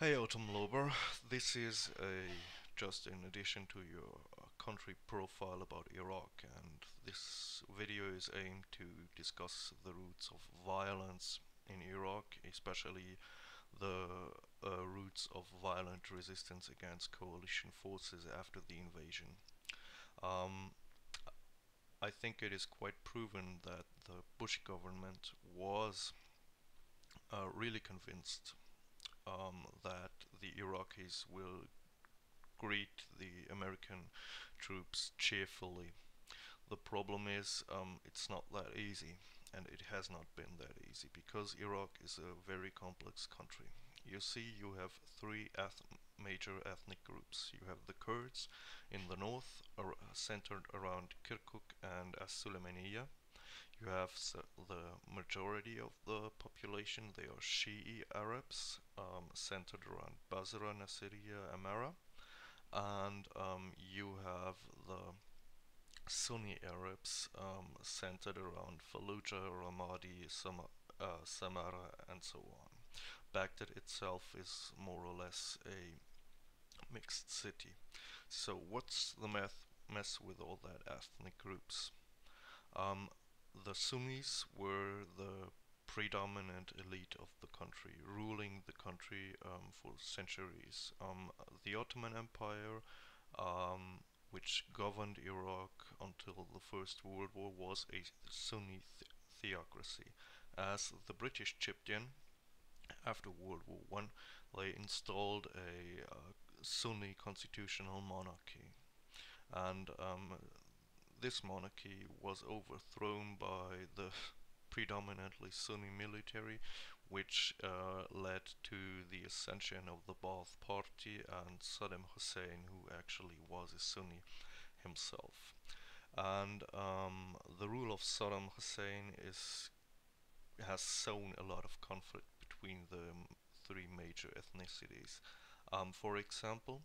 Hey autumnlauber, this is just in addition to your country profile about Iraq, and this video is aimed to discuss the roots of violence in Iraq, especially the roots of violent resistance against coalition forces after the invasion. Um, I think it is quite proven that the Bush government was really convinced that the Iraqis will greet the American troops cheerfully. The problem is it's not that easy, and it has not been that easy because Iraq is a very complex country. You see, you have three major ethnic groups. You have the Kurds in the north, centered around Kirkuk and As-Sulaymaniyah. You have the majority of the population, they are Shi'i Arabs, centered around Basra, Nasiriyah, Amara. And you have the Sunni Arabs centered around Fallujah, Ramadi, Samarra, and so on. Baghdad itself is more or less a mixed city. So, what's the mess with all that ethnic groups? Um, the Sunnis were the predominant elite of the country, ruling the country for centuries. The Ottoman Empire, um, which governed Iraq until the First World War, was a Sunni theocracy. As the British chipped in after World War One, they installed a Sunni constitutional monarchy, and this monarchy was overthrown by the predominantly Sunni military, which led to the ascension of the Ba'ath Party and Saddam Hussein, who actually was a Sunni himself. And the rule of Saddam Hussein has sown a lot of conflict between the three major ethnicities. For example,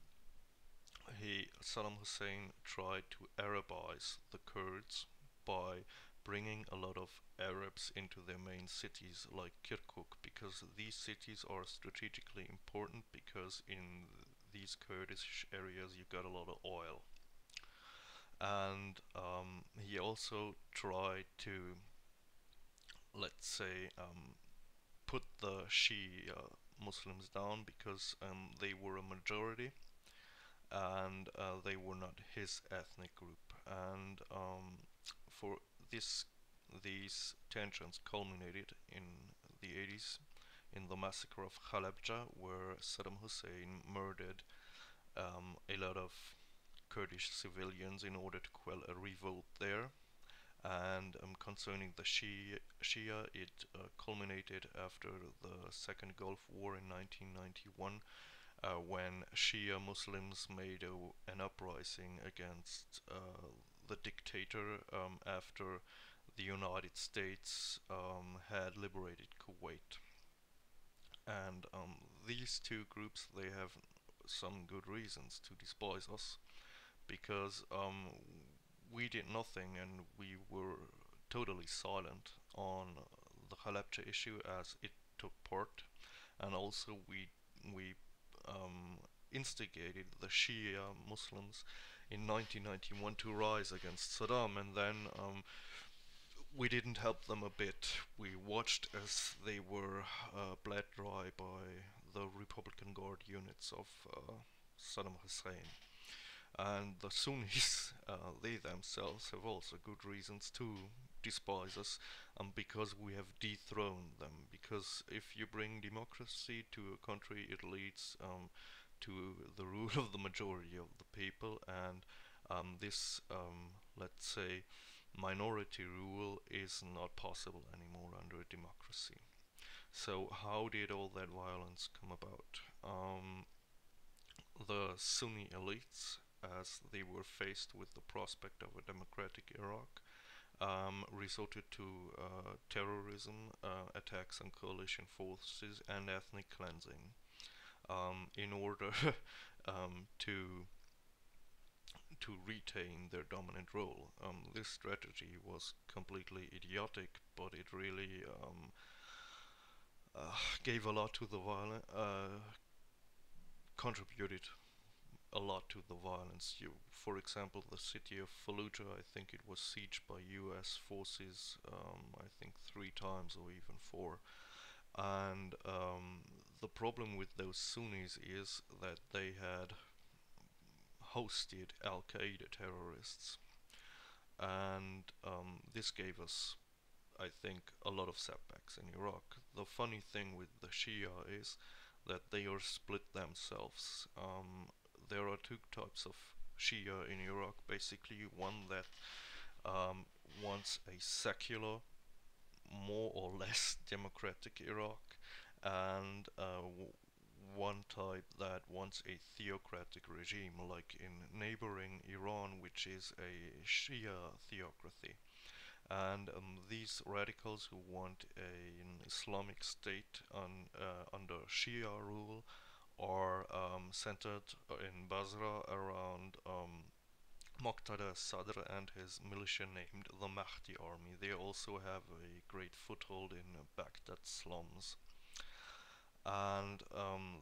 Saddam Hussein tried to Arabize the Kurds by bringing a lot of Arabs into their main cities like Kirkuk, because these cities are strategically important because in these Kurdish areas you got a lot of oil. And he also tried to, let's say, put the Shia Muslims down because they were a majority and they were not his ethnic group. And for this, these tensions culminated in the 80s in the massacre of Halabja, where Saddam Hussein murdered a lot of Kurdish civilians in order to quell a revolt there. And concerning the Shia, it culminated after the Second Gulf War in 1991, when Shia Muslims made an uprising against the dictator after the United States had liberated Kuwait. And these two groups, they have some good reasons to despise us because we did nothing and we were totally silent on the Halabja issue as it took part, and also we um, instigated the Shia Muslims in 1991 to rise against Saddam, and then we didn't help them a bit. We watched as they were bled dry by the Republican Guard units of Saddam Hussein. And the Sunnis, they themselves have also good reasons to despise us, because we have dethroned them. Because if you bring democracy to a country, it leads to the rule of the majority of the people, and this, let's say, minority rule is not possible anymore under a democracy. So, how did all that violence come about? The Sunni elites, as they were faced with the prospect of a democratic Iraq, resorted to terrorism, attacks on coalition forces, and ethnic cleansing in order to retain their dominant role. This strategy was completely idiotic, but it really gave a lot to the contributed a lot to the violence. For example, the city of Fallujah, I think it was sieged by U.S. forces, I think 3 times or even 4. And the problem with those Sunnis is that they had hosted Al Qaeda terrorists, and this gave us, I think, a lot of setbacks in Iraq. The funny thing with the Shia is that they are split themselves. There are 2 types of Shia in Iraq. Basically, one that um, wants a secular, more or less democratic Iraq, and one type that wants a theocratic regime, like in neighboring Iran, which is a Shia theocracy. And these radicals who want an Islamic state under Shia rule are centered in Basra around Muqtada Sadr and his militia named the Mahdi Army. They also have a great foothold in Baghdad slums. And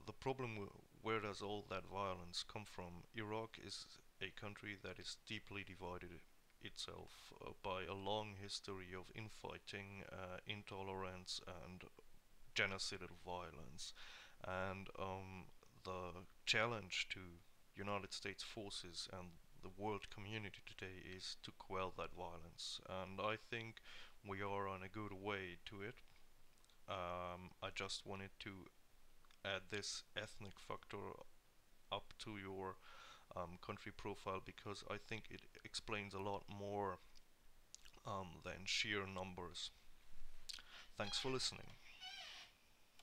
the problem, where does all that violence come from? Iraq is a country that is deeply divided itself by a long history of infighting, intolerance, and genocidal violence. And the challenge to United States forces and the world community today is to quell that violence. And I think we are on a good way to it. I just wanted to add this ethnic factor up to your country profile because I think it explains a lot more than sheer numbers. Thanks for listening.